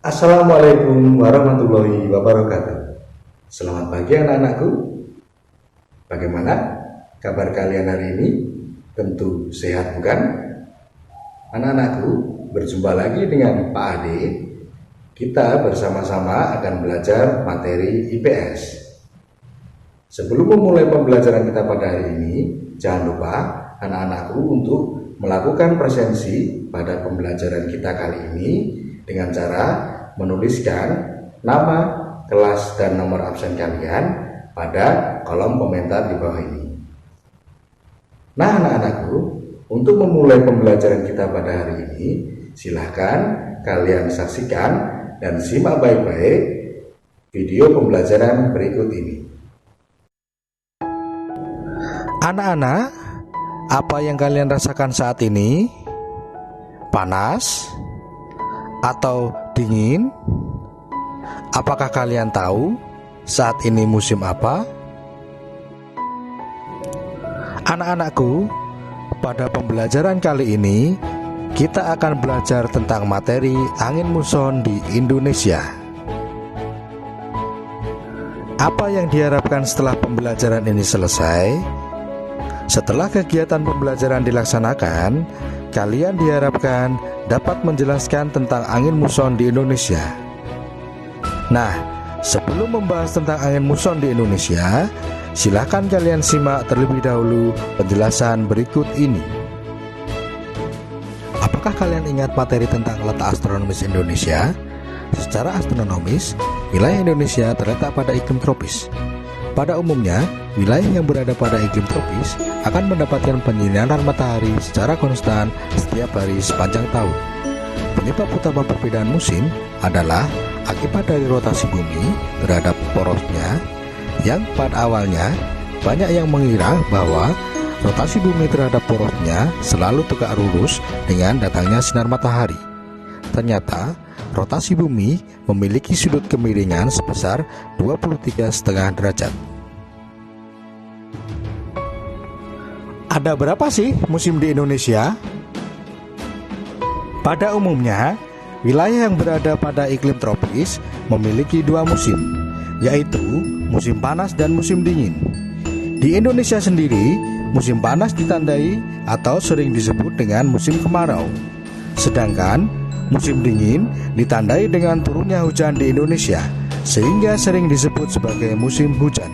Assalamualaikum warahmatullahi wabarakatuh. Selamat pagi anak-anakku. Bagaimana kabar kalian hari ini? Tentu sehat bukan? Anak-anakku, berjumpa lagi dengan Pak Ade. Kita bersama-sama akan belajar materi IPS. Sebelum memulai pembelajaran kita pada hari ini, jangan lupa anak-anakku untuk melakukan presensi pada pembelajaran kita kali ini dengan cara menuliskan nama, kelas, dan nomor absen kalian pada kolom komentar di bawah ini. Nah anak-anakku, untuk memulai pembelajaran kita pada hari ini, silahkan kalian saksikan dan simak baik-baik video pembelajaran berikut ini. Anak-anak, apa yang kalian rasakan saat ini? Panas? Atau dingin? Apakah kalian tahu saat ini musim apa? Anak-anakku, pada pembelajaran kali ini kita akan belajar tentang materi angin muson di Indonesia. Apa yang diharapkan setelah pembelajaran ini selesai? Setelah kegiatan pembelajaran dilaksanakan, kalian diharapkan dapat menjelaskan tentang angin muson di Indonesia. Nah, sebelum membahas tentang angin muson di Indonesia, silahkan kalian simak terlebih dahulu penjelasan berikut ini. Apakah kalian ingat materi tentang letak astronomis Indonesia? Secara astronomis, wilayah Indonesia terletak pada iklim tropis. Pada umumnya, wilayah yang berada pada iklim tropis akan mendapatkan penyinaran matahari secara konstan setiap hari sepanjang tahun. Penyebab utama perbedaan musim adalah akibat dari rotasi bumi terhadap porosnya, yang pada awalnya banyak yang mengira bahwa rotasi bumi terhadap porosnya selalu tegak lurus dengan datangnya sinar matahari. Ternyata rotasi bumi memiliki sudut kemiringan sebesar 23,5 derajat. Ada berapa sih musim di Indonesia? Pada umumnya, wilayah yang berada pada iklim tropis memiliki dua musim, yaitu musim panas dan musim dingin. Di Indonesia sendiri, musim panas ditandai atau sering disebut dengan musim kemarau. Sedangkan musim dingin ditandai dengan turunnya hujan di Indonesia, sehingga sering disebut sebagai musim hujan.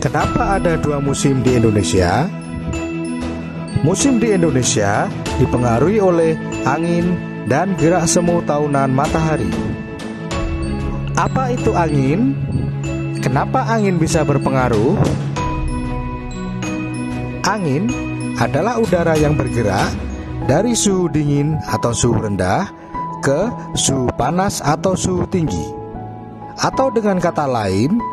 Kenapa ada dua musim di Indonesia? Musim di Indonesia dipengaruhi oleh angin dan gerak semu tahunan matahari. Apa itu angin? Kenapa angin bisa berpengaruh? Angin adalah udara yang bergerak dari suhu dingin atau suhu rendah ke suhu panas atau suhu tinggi. Atau dengan kata lain,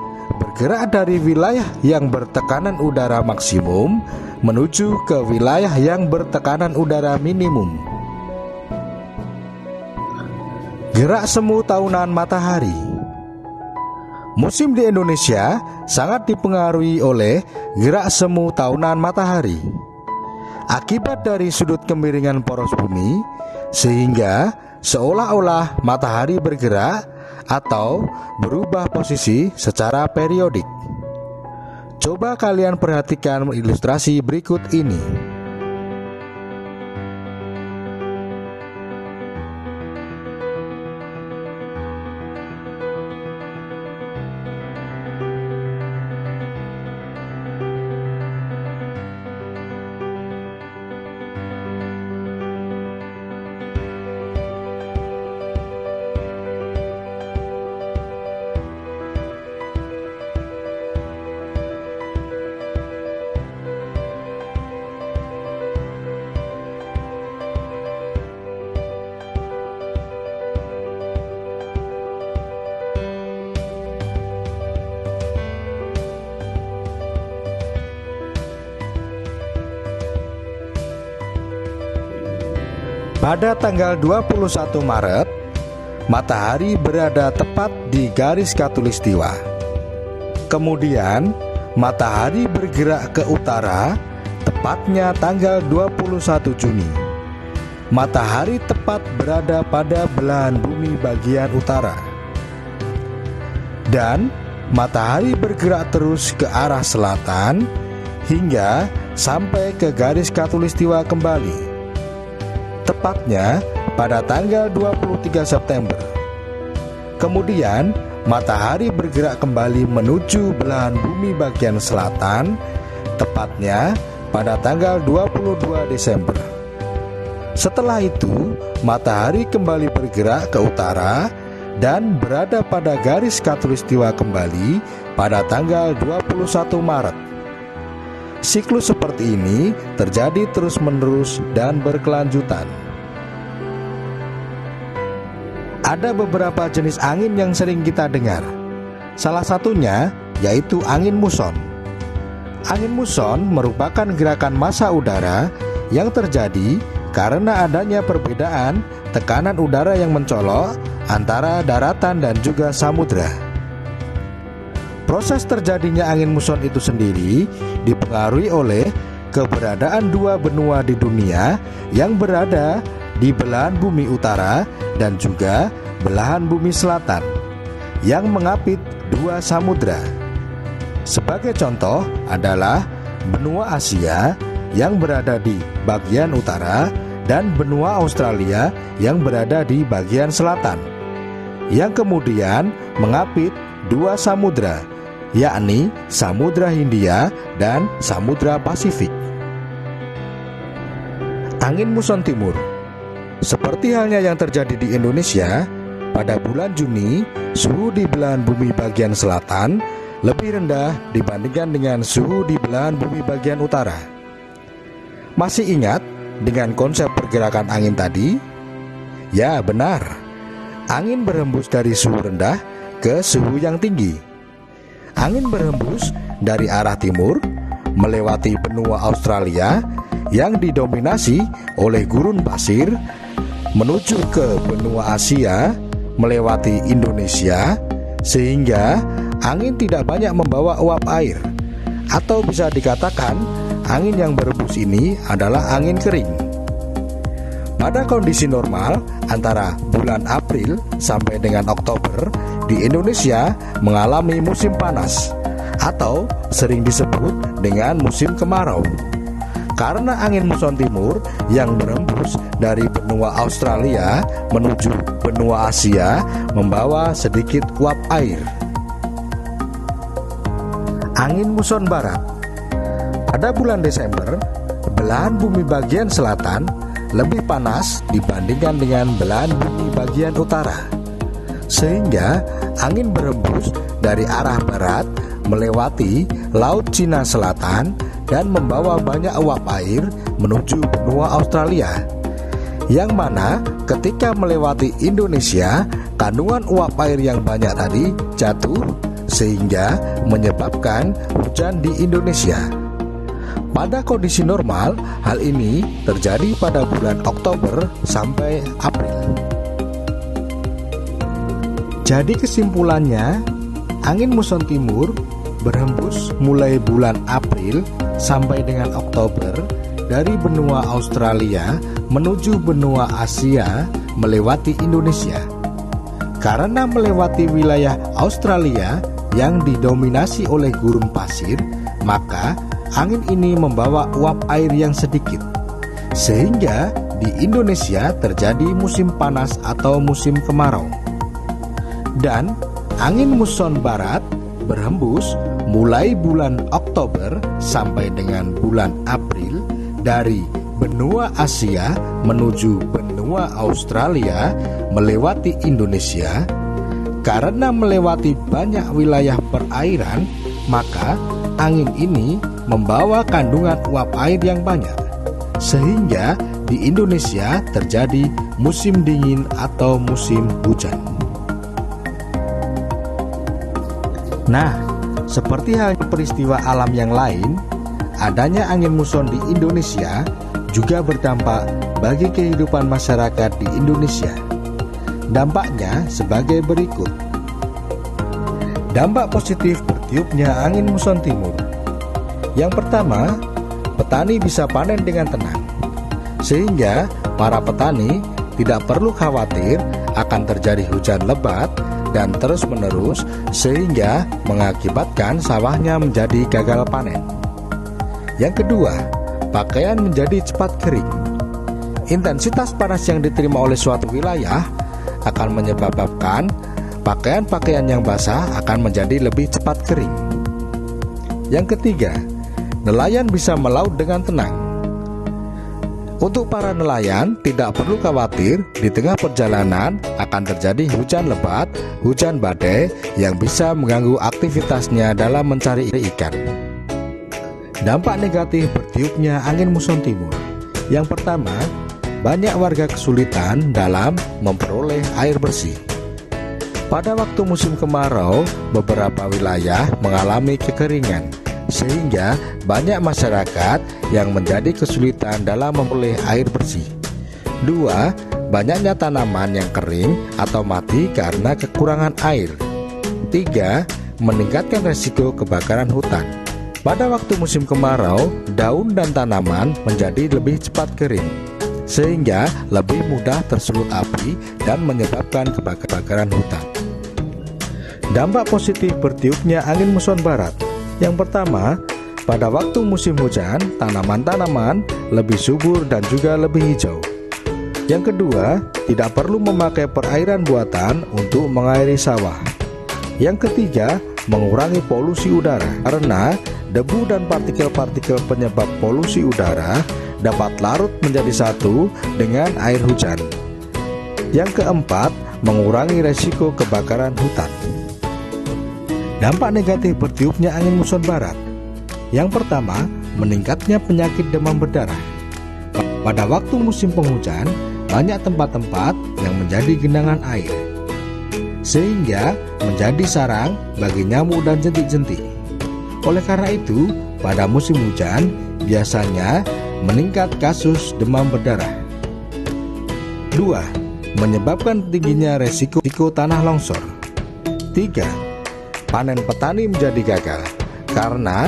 bergerak dari wilayah yang bertekanan udara maksimum menuju ke wilayah yang bertekanan udara minimum. Gerak semu tahunan matahari. Musim di Indonesia sangat dipengaruhi oleh gerak semu tahunan matahari. Akibat dari sudut kemiringan poros bumi, sehingga seolah-olah matahari bergerak atau berubah posisi secara periodik. Coba kalian perhatikan ilustrasi berikut ini. Pada tanggal 21 Maret, matahari berada tepat di garis khatulistiwa. Kemudian, matahari bergerak ke utara, tepatnya tanggal 21 Juni. matahari tepat berada pada belahan bumi bagian utara. Dan matahari bergerak terus ke arah selatan hingga sampai ke garis khatulistiwa kembali, tepatnya pada tanggal 23 September. Kemudian matahari bergerak kembali menuju belahan bumi bagian selatan, tepatnya pada tanggal 22 Desember. Setelah itu, matahari kembali bergerak ke utara dan berada pada garis khatulistiwa kembali pada tanggal 21 Maret. Siklus seperti ini terjadi terus-menerus dan berkelanjutan. Ada beberapa jenis angin yang sering kita dengar. Salah satunya yaitu angin muson. Angin muson merupakan gerakan massa udara yang terjadi karena adanya perbedaan tekanan udara yang mencolok antara daratan dan juga samudra. Proses terjadinya angin muson itu sendiri dipengaruhi oleh keberadaan dua benua di dunia yang berada di belahan bumi utara dan juga belahan bumi selatan yang mengapit dua samudra. Sebagai contoh adalah benua Asia yang berada di bagian utara dan benua Australia yang berada di bagian selatan, yang kemudian mengapit dua samudra, yakni Samudra Hindia dan Samudra Pasifik. Angin muson timur. Seperti halnya yang terjadi di Indonesia, pada bulan Juni, suhu di belahan bumi bagian selatan lebih rendah dibandingkan dengan suhu di belahan bumi bagian utara. Masih ingat dengan konsep pergerakan angin tadi? Ya, benar. Angin berhembus dari suhu rendah ke suhu yang tinggi. Angin berhembus dari arah timur melewati benua Australia yang didominasi oleh gurun pasir menuju ke benua Asia melewati Indonesia, sehingga angin tidak banyak membawa uap air, atau bisa dikatakan angin yang berhembus ini adalah angin kering. Pada kondisi normal antara bulan April sampai dengan Oktober, di Indonesia mengalami musim panas atau sering disebut dengan musim kemarau. Karena angin muson timur yang berhembus dari benua Australia menuju benua Asia membawa sedikit uap air. Angin muson barat. Pada bulan Desember, belahan bumi bagian selatan lebih panas dibandingkan dengan belahan bumi bagian utara, sehingga angin berhembus dari arah barat melewati Laut Cina Selatan dan membawa banyak uap air menuju benua Australia, yang mana ketika melewati Indonesia, kandungan uap air yang banyak tadi jatuh sehingga menyebabkan hujan di Indonesia. Pada kondisi normal, hal ini terjadi pada bulan Oktober sampai April. Jadi kesimpulannya, angin muson timur berhembus mulai bulan April sampai dengan Oktober dari benua Australia menuju benua Asia melewati Indonesia. Karena melewati wilayah Australia yang didominasi oleh gurun pasir, maka angin ini membawa uap air yang sedikit, sehingga di Indonesia terjadi musim panas atau musim kemarau. Dan angin muson barat berhembus mulai bulan Oktober sampai dengan bulan April dari benua Asia menuju benua Australia melewati Indonesia. Karena melewati banyak wilayah perairan, maka angin ini membawa kandungan uap air yang banyak, sehingga di Indonesia terjadi musim dingin atau musim hujan. Nah, seperti halnya peristiwa alam yang lain, adanya angin muson di Indonesia juga berdampak bagi kehidupan masyarakat di Indonesia. Dampaknya sebagai berikut. Dampak positif bertiupnya angin muson timur. Yang pertama, petani bisa panen dengan tenang. sehingga para petani tidak perlu khawatir akan terjadi hujan lebat dan terus-menerus sehingga mengakibatkan sawahnya menjadi gagal panen. Yang kedua, pakaian menjadi cepat kering. Intensitas panas yang diterima oleh suatu wilayah akan menyebabkan pakaian-pakaian yang basah akan menjadi lebih cepat kering. Yang ketiga, nelayan bisa melaut dengan tenang. Untuk para nelayan tidak perlu khawatir di tengah perjalanan akan terjadi hujan lebat, hujan badai yang bisa mengganggu aktivitasnya dalam mencari ikan. Dampak negatif bertiupnya angin muson timur. Yang pertama, banyak warga kesulitan dalam memperoleh air bersih. Pada waktu musim kemarau, beberapa wilayah mengalami kekeringan, sehingga banyak masyarakat yang menjadi kesulitan dalam memperoleh air bersih. Dua, banyaknya tanaman yang kering atau mati karena kekurangan air. Tiga, meningkatkan resiko kebakaran hutan. Pada waktu musim kemarau, daun dan tanaman menjadi lebih cepat kering, sehingga lebih mudah tersulut api dan menyebabkan kebakaran hutan. Dampak positif bertiupnya angin muson barat. Yang pertama, pada waktu musim hujan, tanaman-tanaman lebih subur dan juga lebih hijau. Yang kedua, tidak perlu memakai perairan buatan untuk mengairi sawah. Yang ketiga, mengurangi polusi udara, karena debu dan partikel-partikel penyebab polusi udara dapat larut menjadi satu dengan air hujan. Yang keempat, mengurangi resiko kebakaran hutan. Dampak negatif bertiupnya angin muson barat. Yang pertama, meningkatnya penyakit demam berdarah. Pada waktu musim penghujan, banyak tempat-tempat yang menjadi genangan air, sehingga menjadi sarang bagi nyamuk dan jentik-jentik. Oleh karena itu, pada musim hujan biasanya meningkat kasus demam berdarah. 2. Menyebabkan tingginya resiko tanah longsor. 3. Panen petani menjadi gagal karena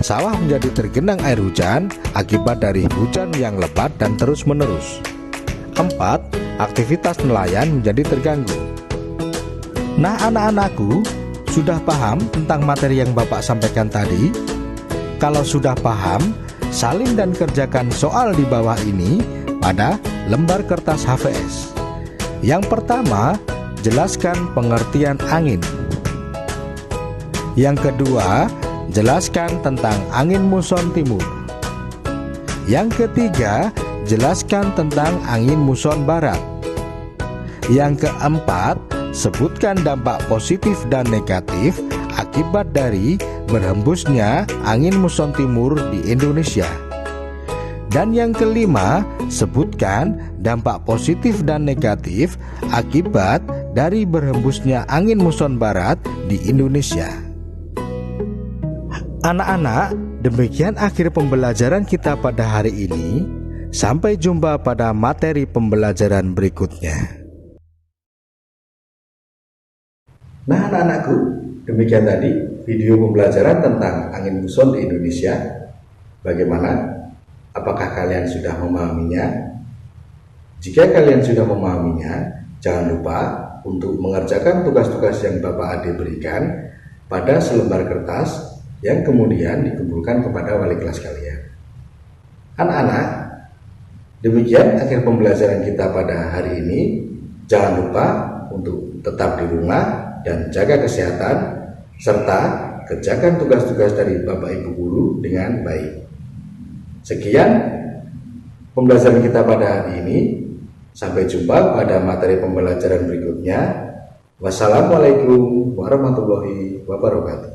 sawah menjadi tergenang air hujan akibat dari hujan yang lebat dan terus-menerus. 4. Aktivitas nelayan menjadi terganggu. Nah, anak-anakku, sudah paham tentang materi yang Bapak sampaikan tadi? Kalau sudah paham, salin dan kerjakan soal di bawah ini pada lembar kertas HVS. Yang pertama, jelaskan pengertian angin. Yang kedua, jelaskan tentang angin muson timur. Yang ketiga, jelaskan tentang angin muson barat. Yang keempat, sebutkan dampak positif dan negatif akibat dari berhembusnya angin muson timur di Indonesia. Dan yang kelima, sebutkan dampak positif dan negatif akibat dari berhembusnya angin muson barat di Indonesia. Anak-anak, demikian akhir pembelajaran kita pada hari ini. Sampai jumpa pada materi pembelajaran berikutnya. Nah, anak-anakku, demikian tadi video pembelajaran tentang angin muson di Indonesia. Bagaimana? Apakah kalian sudah memahaminya? Jika kalian sudah memahaminya, jangan lupa untuk mengerjakan tugas-tugas yang Bapak Ade berikan pada selembar kertas yang kemudian dikumpulkan kepada wali kelas kalian. Anak-anak, demikian akhir pembelajaran kita pada hari ini. Jangan lupa untuk tetap di rumah dan jaga kesehatan, serta kerjakan tugas-tugas dari Bapak Ibu Guru dengan baik. Sekian pembelajaran kita pada hari ini. Sampai jumpa pada materi pembelajaran berikutnya. Wassalamualaikum warahmatullahi wabarakatuh.